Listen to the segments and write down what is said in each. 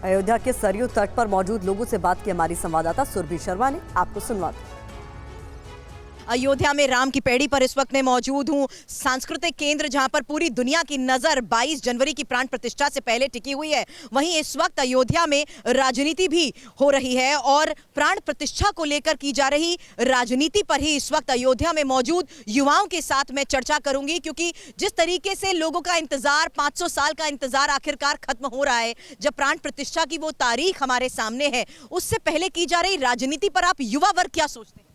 अयोध्या के सरयू तट पर मौजूद लोगों से बात की हमारी संवाददाता सुरभि शर्मा ने, आपको सुनवाते। अयोध्या में राम की पैड़ी पर इस वक्त मैं मौजूद हूं, सांस्कृतिक केंद्र जहां पर पूरी दुनिया की नजर 22 जनवरी की प्राण प्रतिष्ठा से पहले टिकी हुई है। वहीं इस वक्त अयोध्या में राजनीति भी हो रही है और प्राण प्रतिष्ठा को लेकर की जा रही राजनीति पर ही इस वक्त अयोध्या में मौजूद युवाओं के साथ मैं चर्चा करूंगी, क्योंकि जिस तरीके से लोगों का इंतजार, 500 साल का इंतजार आखिरकार खत्म हो रहा है, जब प्राण प्रतिष्ठा की वो तारीख हमारे सामने है, उससे पहले की जा रही राजनीति पर आप युवा वर्ग क्या सोचते हैं?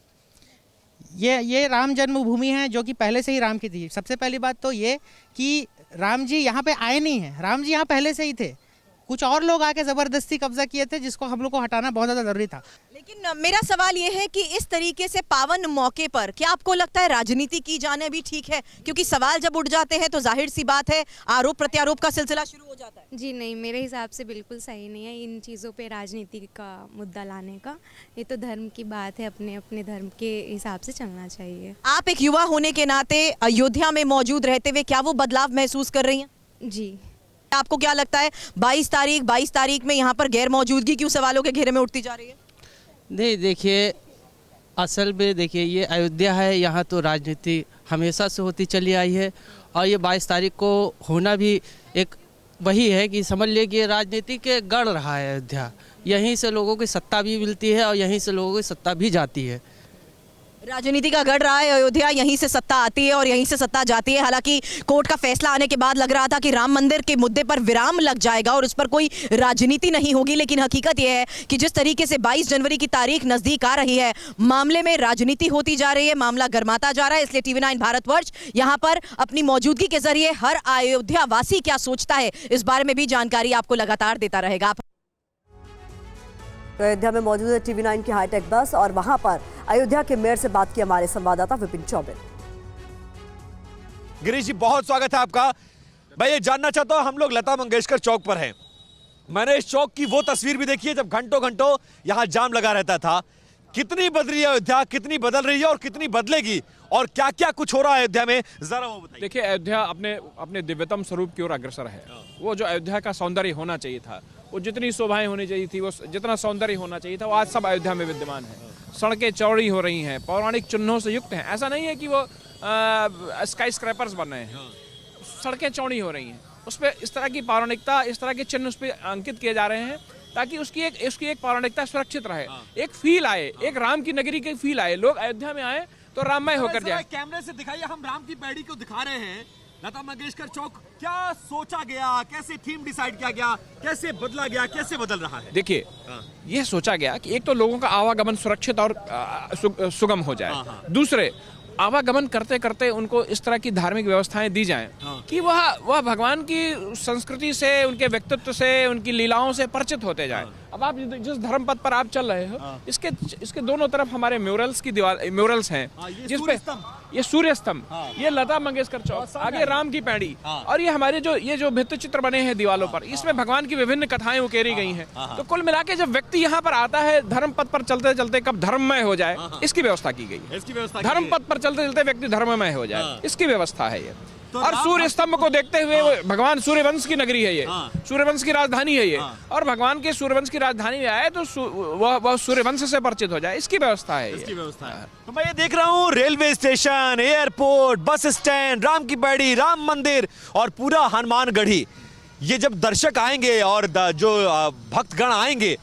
ये राम जन्मभूमि है जो कि पहले से ही राम की थी। सबसे पहली बात तो ये कि राम जी यहाँ पे आए नहीं हैं, राम जी यहाँ पहले से ही थे। कुछ और लोग आके ज़बरदस्ती कब्जा किए थे, जिसको हम लोग को हटाना बहुत ज़्यादा ज़रूरी था। लेकिन मेरा सवाल ये है कि इस तरीके से पावन मौके पर क्या आपको लगता है राजनीति की जाने भी ठीक है? क्योंकि सवाल जब उठ जाते हैं तो जाहिर सी बात है आरोप प्रत्यारोप का सिलसिला शुरू हो जाता है। जी नहीं, मेरे हिसाब से बिल्कुल सही नहीं है इन चीज़ों पे राजनीति का मुद्दा लाने का। ये तो धर्म की बात है, अपने अपने धर्म के हिसाब से चलना चाहिए। आप एक युवा होने के नाते अयोध्या में मौजूद रहते हुए क्या वो बदलाव महसूस कर रही हैं? जी। आपको क्या लगता है 22 तारीख में यहाँ पर गैर मौजूदगी क्यों सवालों के घेरे में उठती जा रही है? नहीं, देखिए, असल में देखिए ये अयोध्या है, यहाँ तो राजनीति हमेशा से होती चली आई है और ये 22 तारीख को होना भी एक वही है कि समझ लिए कि राजनीति के गढ़ रहा है अयोध्या। यहीं से लोगों की सत्ता भी मिलती है और यहीं से लोगों की सत्ता भी जाती है। राजनीति का गढ़ रहा है अयोध्या, यहीं से सत्ता आती है और यहीं से सत्ता जाती है। हालांकि कोर्ट का फैसला आने के बाद लग रहा था कि राम मंदिर के मुद्दे पर विराम लग जाएगा और उस पर कोई राजनीति नहीं होगी, लेकिन हकीकत यह है कि जिस तरीके से 22 जनवरी की तारीख नजदीक आ रही है, मामले में राजनीति होती जा रही है, मामला गर्माता जा रहा है। इसलिए TV9 भारतवर्ष यहाँ पर अपनी मौजूदगी के जरिए हर अयोध्या वासी क्या सोचता है इस बारे में भी जानकारी आपको लगातार देता रहेगा। अयोध्या में मौजूद है TV9 की हाईटेक बस और वहां पर अयोध्या के मेयर से बात की हमारे संवाददाता विपिन चौबे। गिरीश जी, बहुत स्वागत है आपका। मैं ये जानना चाहता हूँ, हम लोग लता मंगेशकर चौक पर हैं। मैंने इस चौक की वो तस्वीर भी देखी है जब घंटों घंटों यहाँ जाम लगा रहता था। कितनी बदल रही है अयोध्या, कितनी बदल रही है और कितनी बदलेगी, और क्या क्या कुछ हो रहा है अयोध्या में, जरा वो बताइए। देखिए, अयोध्या अपने दिव्यतम स्वरूप की ओर अग्रसर है। वो जो अयोध्या का सौंदर्य होना चाहिए था, वो जितनी शोभाएं होनी चाहिए थी, वो जितना सौंदर्य होना चाहिए था, वो आज सब अयोध्या में विद्यमान है। सड़कें चौड़ी हो रही हैं, पौराणिक चिन्हों से युक्त हैं। ऐसा नहीं है कि वो स्काई स्क्रैपर्स बन रहे हैं। सड़कें चौड़ी हो रही हैं, उस पर इस तरह की पौराणिकता, इस तरह के चिन्ह उस पर अंकित किए जा रहे हैं ताकि उसकी एक पौराणिकता सुरक्षित रहे, एक फील आए, एक राम की नगरी की फील आए। लोग अयोध्या में आए तो राममय होकर जाए। कैमरे से दिखाइए, हम राम की पैड़ी को दिखा रहे हैं। लता मंगेशकर चौक, क्या सोचा गया, कैसे थीम डिसाइड किया गया, कैसे बदला गया, कैसे बदल रहा है? देखिए, यह सोचा गया कि एक तो लोगों का आवागमन सुरक्षित और सुगम हो जाए। दूसरे, आवागमन करते करते उनको इस तरह की धार्मिक व्यवस्थाएं दी जाएं कि वह भगवान की संस्कृति से, उनके व्यक्तित्व से, उनकी लीलाओं से परिचित होते जाएं। अब आप जिस धर्म पथ पर आप चल रहे हो, इसके दोनों तरफ हमारे म्यूरल्स हैं, जिसपे ये सूर्य स्तंभ, ये लता मंगेशकर चौक, आगे राम की पैड़ी, और ये हमारे जो भित्ति चित्र बने हैं दीवारों पर, इसमें भगवान की विभिन्न कथाएं उकेरी गई हैं। तो कुल मिला के जब व्यक्ति यहाँ पर आता है, धर्म पथ पर चलते चलते कब धर्ममय हो जाए, इसकी व्यवस्था की गई है। धर्म पथ पर चलते चलते व्यक्ति धर्ममय हो जाए, इसकी व्यवस्था है ये। और सूर्य स्तंभ को देखते हुए, भगवान सूर्यवंश की नगरी है ये, सूर्यवंश की राजधानी है ये, और भगवान के सूर्यवंश की राजधानी में आए तो वह सूर्यवंश से परिचित हो जाए, इसकी व्यवस्था है। इसकी व्यवस्था है। तो मैं ये देख रहा हूँ, railway station, airport, bus stand, Ram की पैड़ी, राम मंदिर और पूरा हनुमानगढ़ी। ये जब दर्शक आएंगे और जो भक्तगण आएंगे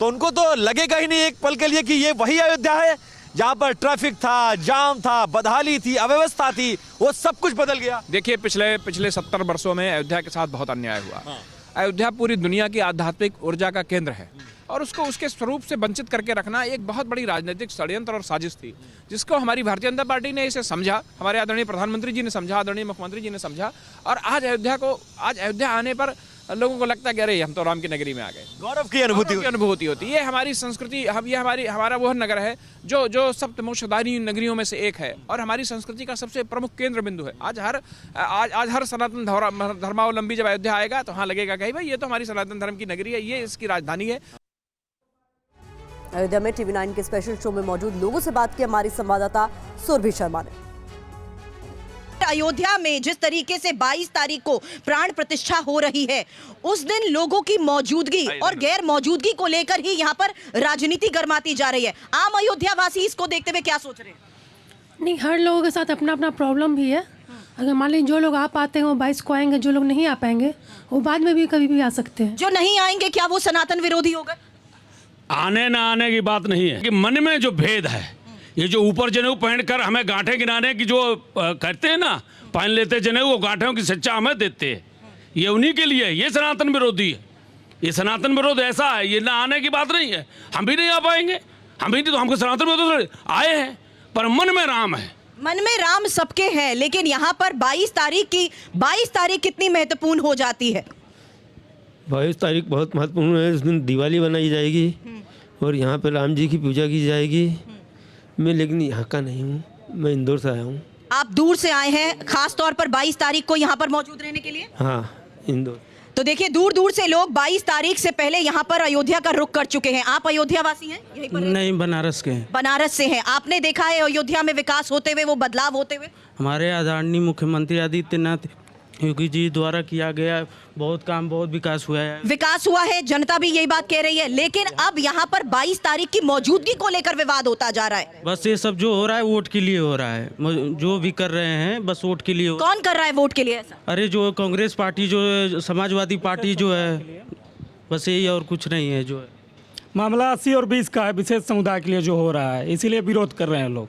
तो उनको तो लगेगा ही नहीं एक पल के लिए कि ये वही अयोध्या है जहाँ पर ट्रैफिक था, जाम था, बदहाली थी, अव्यवस्था थी, वो सब कुछ बदल गया। देखिए, पिछले 70 वर्षों में अयोध्या के साथ बहुत अन्याय हुआ। अयोध्या पूरी दुनिया की आध्यात्मिक ऊर्जा का केंद्र है और उसको उसके स्वरूप से वंचित करके रखना एक बहुत बड़ी राजनीतिक षड्यंत्र और साजिश थी, जिसको हमारी भारतीय जनता पार्टी ने इसे समझा, हमारे आदरणीय प्रधानमंत्री जी ने समझा, आदरणीय मुख्यमंत्री जी ने समझा, और आज अयोध्या आने पर लोगों को लगता है कि अरे हम तो राम की नगरी में आ गए। गौरव की अनुभूति होती है। ये हमारी संस्कृति, हमारा वह नगर है जो सप्तमोक्षधारी नगरियों में से एक है और हमारी संस्कृति का सबसे प्रमुख केंद्र बिंदु है। आज हर सनातन धर्मावलंबी जब अयोध्या आएगा तो हाँ लगेगा कि भाई ये तो हमारी सनातन धर्म की नगरी है, ये इसकी राजधानी है। अयोध्या में TV9 के स्पेशल शो में मौजूद लोगों से बात की हमारी संवाददाता सुरभि शर्मा ने। इनफैक्ट अयोध्या में जिस तरीके से 22 तारीख को प्राण प्रतिष्ठा हो रही है, उस दिन लोगों की मौजूदगी और गैर मौजूदगी को लेकर ही यहाँ पर राजनीति गरमाती जा रही है। आम अयोध्या वासी इसको देखते हुए क्या सोच रहे हैं? नहीं, हर लोगों के साथ अपना अपना प्रॉब्लम भी है। अगर मान लीजिए जो लोग आ पाते हैं वो 22 को आएंगे, जो लोग नहीं आ पाएंगे वो बाद में भी कभी भी आ सकते हैं। जो नहीं आएंगे क्या वो सनातन विरोधी होगा? आने ना आने की बात नहीं है कि मन में जो भेद है, ये जो ऊपर जनेऊ पहनकर हमें गांठे गिनाने की जो करते हैं ना, पहन लेते जनेऊ, वो गांठों की सच्चा हमें देते हैं, ये उन्हीं के लिए। ये सनातन विरोधी है। ये सनातन विरोध ऐसा है, ये ना आने की बात नहीं है। हम भी नहीं आ पाएंगे, हम भी नहीं, तो हमको सनातन विरोध आए हैं, पर मन में राम है। मन में राम सबके हैं, लेकिन यहाँ पर 22 तारीख कितनी महत्वपूर्ण हो जाती है? 22 तारीख बहुत महत्वपूर्ण है। इस दिन दिवाली बनाई जाएगी और यहाँ पे राम जी की पूजा की जाएगी। मैं लेकिन यहाँ का नहीं हूँ, मैं इंदौर से आया हूँ। आप दूर से आए हैं खास तौर पर 22 तारीख को यहाँ पर मौजूद रहने के लिए? हाँ, इंदौर। तो देखिए, दूर दूर से लोग 22 तारीख से पहले यहाँ पर अयोध्या का रुख कर चुके हैं। आप अयोध्या वासी हैं? यहीं पर नहीं, बनारस के हैं। बनारस से हैं। आपने देखा है अयोध्या में विकास होते हुए, वो बदलाव होते हुए? हमारे आदरणीय मुख्यमंत्री आदित्यनाथ योगी जी द्वारा किया गया बहुत काम, बहुत विकास हुआ है। विकास हुआ है, जनता भी यही बात कह रही है, लेकिन अब यहाँ पर 22 तारीख की मौजूदगी को लेकर विवाद होता जा रहा है। बस ये सब जो हो रहा है वोट के लिए हो रहा है, जो भी कर रहे हैं बस वोट के लिए। कौन कर रहा है वोट के लिए ऐसा? अरे जो कांग्रेस पार्टी, जो समाजवादी पार्टी जो है, बस यही और कुछ नहीं है। जो है मामला 80 और 20 का है, विशेष समुदाय के लिए जो हो रहा है, इसीलिए विरोध कर रहे हैं लोग।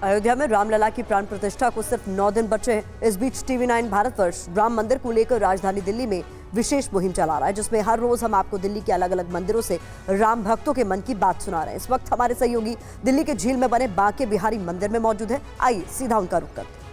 अयोध्या में रामलला की प्राण प्रतिष्ठा को सिर्फ 9 दिन बचे हैं। इस बीच TV9 भारतवर्ष राम मंदिर को लेकर राजधानी दिल्ली में विशेष मुहिम चला रहा है, जिसमें हर रोज हम आपको दिल्ली के अलग अलग मंदिरों से राम भक्तों के मन की बात सुना रहे हैं। इस वक्त हमारे सहयोगी दिल्ली के झील में बने बांके बिहारी मंदिर में मौजूद है। आइए सीधा उनका रुख करते हैं।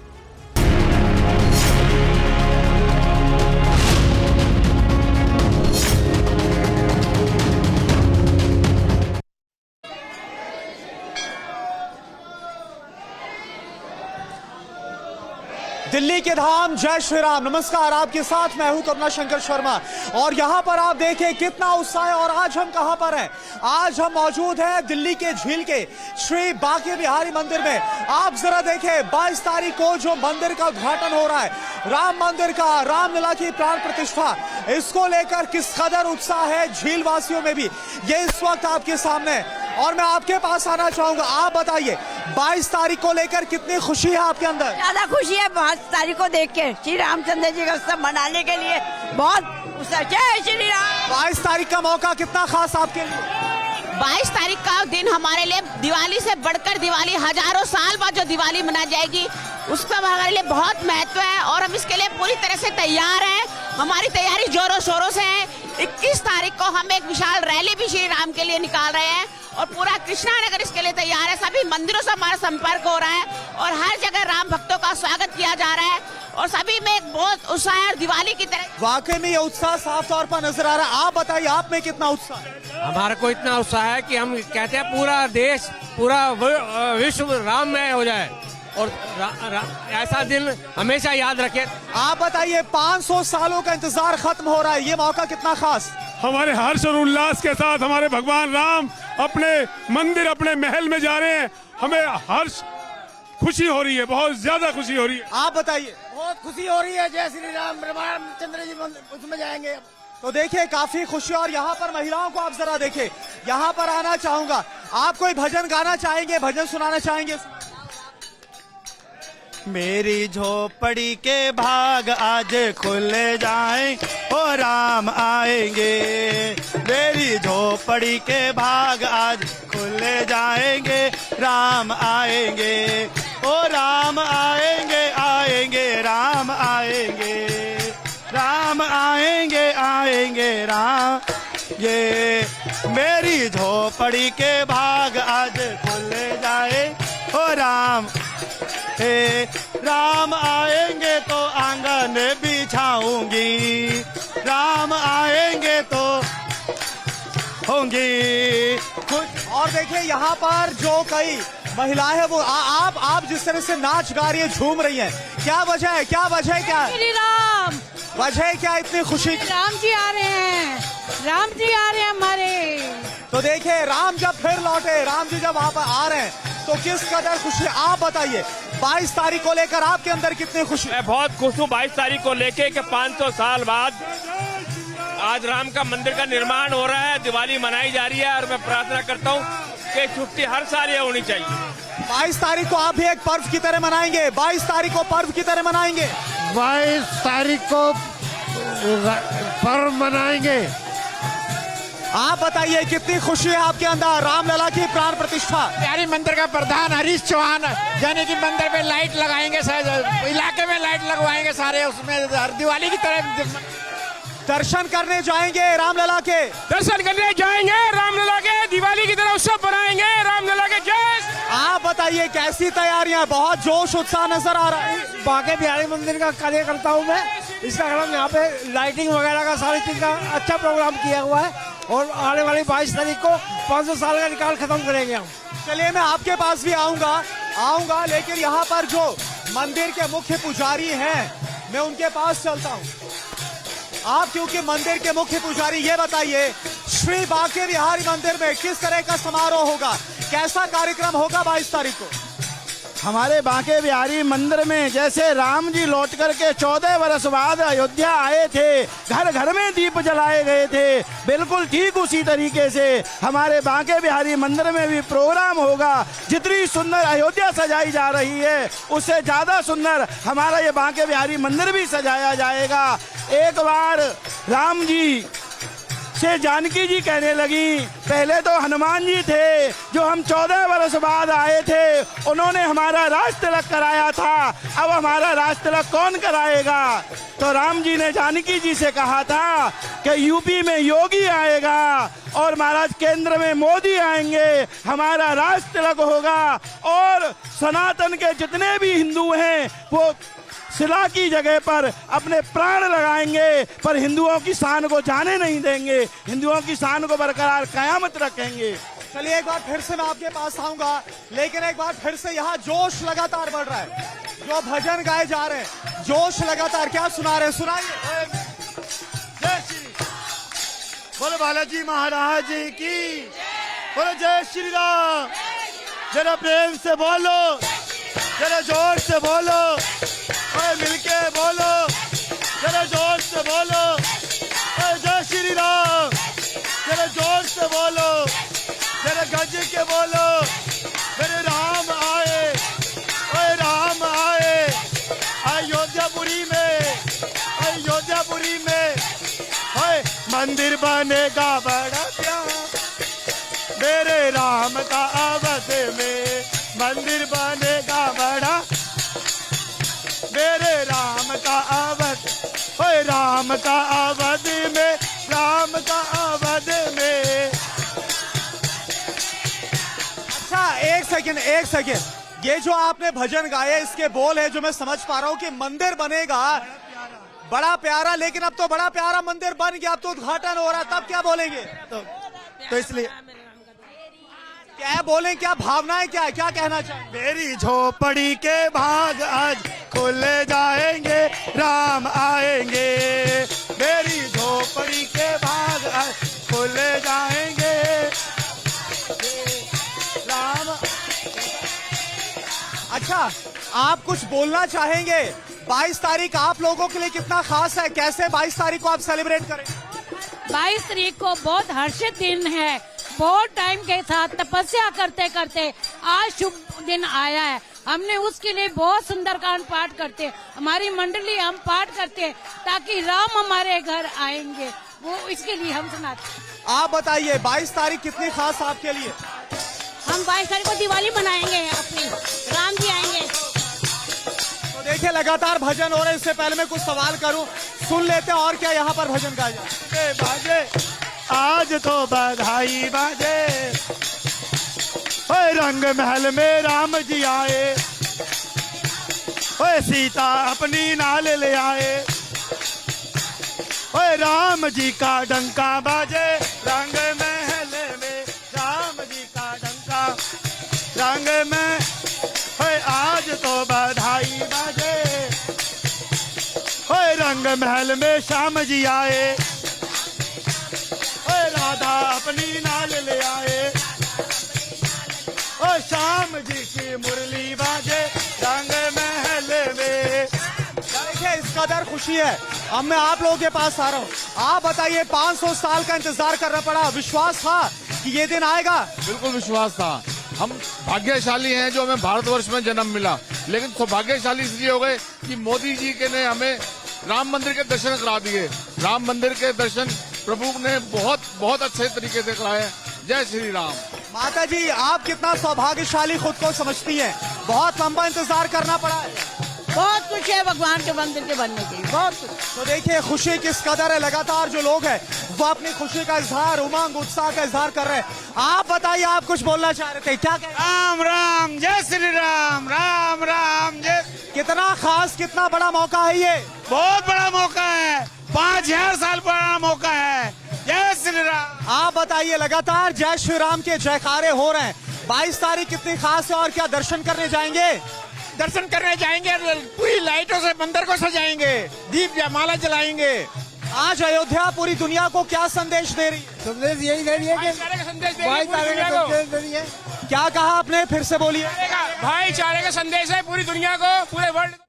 दिल्ली के धाम, जय श्री राम। नमस्कार, आपके साथ मैं हूं करुणा शंकर शर्मा और यहां पर आप देखें कितना उत्साह है। और आज हम कहां पर हैं? आज हम मौजूद हैं दिल्ली के झील के श्री बांके बिहारी मंदिर में। आप जरा देखें, 22 तारीख को जो मंदिर का उद्घाटन हो रहा है, राम मंदिर का, रामलला की प्राण प्रतिष्ठा, इसको लेकर किस कदर उत्साह है झील वासियों में भी, ये इस वक्त आपके सामने। और मैं आपके पास आना चाहूंगा, आप बताइए 22 तारीख को लेकर कितनी खुशी है आपके अंदर? ज्यादा खुशी है 22 तारीख को देख के, श्री रामचंद्र जी का उत्सव मनाने के लिए बहुत उत्साह। जय श्री राम। 22 तारीख का मौका कितना खास आपके लिए? 22 तारीख का दिन हमारे लिए दिवाली से बढ़कर दिवाली, हजारों साल बाद जो दिवाली मनाई जाएगी उसका हमारे लिए बहुत महत्व है और हम इसके लिए पूरी तरह से तैयार हैं। हमारी तैयारी जोरों शोरों से है। 21 तारीख को हम एक विशाल रैली भी श्री राम के लिए निकाल रहे हैं और पूरा कृष्णा नगर इसके लिए तैयार है। सभी मंदिरों से हमारा संपर्क हो रहा है और हर जगह राम भक्तों का स्वागत किया जा रहा है और सभी में एक बहुत उत्साह है और दिवाली की तरह। वाकई में ये उत्साह साफ तौर पर नजर आ रहा है। आप बताइए, आप में कितना उत्साह है? हमारे को इतना उत्साह है कि हम कहते हैं पूरा देश, पूरा विश्व राममय हो जाए और ऐसा दिन हमेशा याद रखें। आप बताइए, 500 सालों का इंतजार खत्म हो रहा है, ये मौका कितना खास? हमारे हर्ष और उल्लास के साथ हमारे भगवान राम अपने मंदिर, अपने महल में जा रहे हैं। हमें हर्ष, खुशी हो रही है, बहुत ज्यादा खुशी हो रही है। आप बताइए। बहुत खुशी हो रही है। जय श्री राम, रामचंद्र जी उसमें जाएंगे। तो देखिए काफी खुशी। और यहाँ पर महिलाओं को आप जरा देखिए, यहाँ पर आना चाहूंगा। आप कोई भजन गाना चाहेंगे, भजन सुनाना चाहेंगे? मेरी झोपड़ी के भाग आज खुल जाएं, ओ राम आएंगे। मेरी झोपड़ी के भाग आज खुल जाएंगे, राम आएंगे, ओ राम आएंगे, आएंगे राम आएंगे, राम आएंगे, आएंगे राम। ये मेरी झोपड़ी के भाग आज खुल जाए, ओ राम। हे राम आएंगे तो आंगन बिछाऊंगी, राम आएंगे तो होंगी कुछ। और देखिए यहाँ पर जो कई महिलाएं हैं वो आप जिस तरह से नाच गा रही है, झूम रही हैं, क्या वजह है? क्या वजह क्या है? श्री राम। वजह क्या इतनी खुशी? राम जी आ रहे हैं, राम जी आ रहे हैं हमारे। तो देखिए, राम जब फिर लौटे, राम जी जब वहाँ पर आ रहे हैं तो किस कदर खुशी, आप बताइए 22 तारीख को लेकर आपके अंदर कितनी खुशी? मैं बहुत खुश हूँ 22 तारीख को लेके कि 500 साल बाद आज राम का मंदिर का निर्माण हो रहा है, दिवाली मनाई जा रही है और मैं प्रार्थना करता हूँ कि छुट्टी हर साल ये होनी चाहिए। 22 तारीख को आप भी एक पर्व की तरह मनाएंगे, 22 तारीख को पर्व की तरह मनाएंगे, 22 तारीख को पर्व मनाएंगे। आप बताइए कितनी खुशी है आपके अंदर रामलला की प्राण प्रतिष्ठा? बिहारी मंदिर का प्रधान हरीश चौहान यानी कि मंदिर में लाइट लगाएंगे, इलाके में लाइट लगवाएंगे सारे, उसमें दिवाली की तरह दर्शन करने जाएंगे रामलला के, दर्शन करने जाएंगे रामलला के, दिवाली की तरह उत्सव बनाएंगे रामलला के। जय। आप बताइए कैसी तैयारियां? बहुत जोश उत्साह नजर आ रहा है। बांके बिहारी मंदिर का कार्यकर्ता हूँ मैं, इसका कारण यहाँ पे लाइटिंग वगैरह का सारी चीज का अच्छा प्रोग्राम किया हुआ है और आने वाली 22 तारीख को 500 साल का निकाल खत्म करेंगे हम। चलिए मैं आपके पास भी आऊंगा, लेकिन यहाँ पर जो मंदिर के मुख्य पुजारी हैं मैं उनके पास चलता हूँ। आप क्योंकि मंदिर के मुख्य पुजारी, ये बताइए श्री बांके बिहारी मंदिर में किस तरह का समारोह होगा, कैसा कार्यक्रम होगा 22 तारीख को? हमारे बांके बिहारी मंदिर में जैसे राम जी लौट करके 14 वर्ष बाद अयोध्या आए थे, घर घर में दीप जलाए गए थे, बिल्कुल ठीक उसी तरीके से हमारे बांके बिहारी मंदिर में भी प्रोग्राम होगा। जितनी सुंदर अयोध्या सजाई जा रही है उससे ज़्यादा सुंदर हमारा ये बांके बिहारी मंदिर भी सजाया जाएगा। एक बार राम जी से जानकी जी कहने लगी, पहले तो हनुमान जी थे जो हम 14 वर्ष बाद आए थे, उन्होंने हमारा राज तिलक कराया था, अब हमारा राज तिलक कौन कराएगा? तो राम जी ने जानकी जी से कहा था कि यूपी में योगी आएगा और महाराज केंद्र में मोदी आएंगे, हमारा राज तिलक होगा और सनातन के जितने भी हिंदू हैं वो शिला की जगह पर अपने प्राण लगाएंगे, पर हिंदुओं की शान को जाने नहीं देंगे, हिंदुओं की शान को बरकरार कयामत रखेंगे। चलिए एक बार फिर से मैं आपके पास आऊंगा, लेकिन एक बार फिर से यहाँ जोश लगातार बढ़ रहा है, जो भजन गाए जा रहे हैं जोश लगातार, क्या सुना रहे हैं? सुनाइए। जय श्री बोलो बालाजी महाराज की, बोलो जय श्री राम। जरा प्रेम से बोलो, जरा जोर से बोलो, और मिलके बोलो, जरा जोर से बोलो, जय श्री राम। जरा जोर से बोलो, जरा गज के बोलो, मेरे राम आए, ओए राम आए अयोध्यापुरी में, अयोध्यापुरी में। ओए मंदिर बनेगा बड़ा प्यारा मेरे राम का अवध में, मंदिर बनेगा बड़ा मेरे राम का अवध, ओए राम का अवध में, राम का अवध में। अच्छा एक सेकंड, ये जो आपने भजन गाए इसके बोल है जो मैं समझ पा रहा हूँ कि मंदिर बनेगा बड़ा प्यारा, लेकिन अब तो बड़ा प्यारा मंदिर बन गया, अब तो उद्घाटन हो रहा है, तब क्या बोलेंगे? तो इसलिए क्या बोले, क्या भावनाएं, क्या क्या कहना चाहिए? मेरी झोपड़ी के भाग आज खुल जाएंगे, राम आएंगे, मेरी झोपड़ी के भाग आज खुल जाएंगे, राम। अच्छा आप कुछ बोलना चाहेंगे? 22 तारीख आप लोगों के लिए कितना खास है, कैसे 22 तारीख को आप सेलिब्रेट करें? 22 तारीख को बहुत हर्षित दिन है, बहुत टाइम के साथ तपस्या करते करते आज शुभ दिन आया है। हमने उसके लिए बहुत सुंदरकांड पाठ करते, हमारी मंडली हम पाठ करते ताकि राम हमारे घर आएंगे, वो इसके लिए हम सुनाते। आप बताइए 22 तारीख कितनी खास आपके लिए? हम 22 तारीख को दिवाली मनाएंगे अपनी, राम जी आएंगे। तो देखिए लगातार भजन हो रहे हैं, इससे पहले मैं कुछ सवाल करूं, सुन लेते हैं और क्या यहाँ पर भजन गाया बाजे आज तो बधाई बाजे, ओए रंग महल में राम जी आए, ओए सीता अपनी नाल ले आए, ओए राम जी का डंका बाजे, रंग महल में राम जी का डंका, रंग में ओए आज तो बधाई बाजे, ओए रंग महल में श्याम जी आए, राधा अपनी नाल ले आए, ओ श्याम जी मुरली बाजे रंग महल में। देखिए इस कदर खुशी है। अब मैं आप लोगों के पास आ रहा हूँ, आप बताइए 500 साल का इंतजार करना पड़ा, विश्वास था कि ये दिन आएगा? बिल्कुल विश्वास था। हम भाग्यशाली हैं जो हमें भारतवर्ष में जन्म मिला, लेकिन सौभाग्यशाली इसलिए हो गए कि मोदी जी के ने हमें राम मंदिर के दर्शन करा दिए। राम मंदिर के दर्शन प्रभु ने बहुत अच्छे तरीके से कराए। जय श्री राम। माता जी आप कितना सौभाग्यशाली खुद को समझती हैं? बहुत लंबा इंतजार करना पड़ा है। बहुत खुशी है भगवान के मंदिर के बनने की, बहुत। तो देखिए खुशी किस कदर है, लगातार जो लोग हैं वो अपनी खुशी का इजहार, उमंग उत्साह का इजहार कर रहे हैं। आप बताइए, आप कुछ बोलना चाह रहे थे, क्या कह रहे? राम राम जय श्री राम, राम राम जय। कितना खास, कितना बड़ा मौका है ये? बहुत बड़ा मौका है, 5000 साल पुराना मौका है। जय श्री राम। आप बताइए, लगातार जय श्री राम के जयकारे हो रहे हैं। 22 तारीख कितनी खास है और क्या दर्शन करने जाएंगे? दर्शन करने जाएंगे, पूरी लाइटों से मंदिर को सजाएंगे, दीप माला जलाएंगे। आज अयोध्या पूरी दुनिया को क्या संदेश दे रही है? संदेश यही दे रही है कि भाईचारे का संदेश दे रही है। क्या कहा आपने, फिर से बोलिए। भाईचारे का संदेश है पूरी दुनिया को, पूरे वर्ल्ड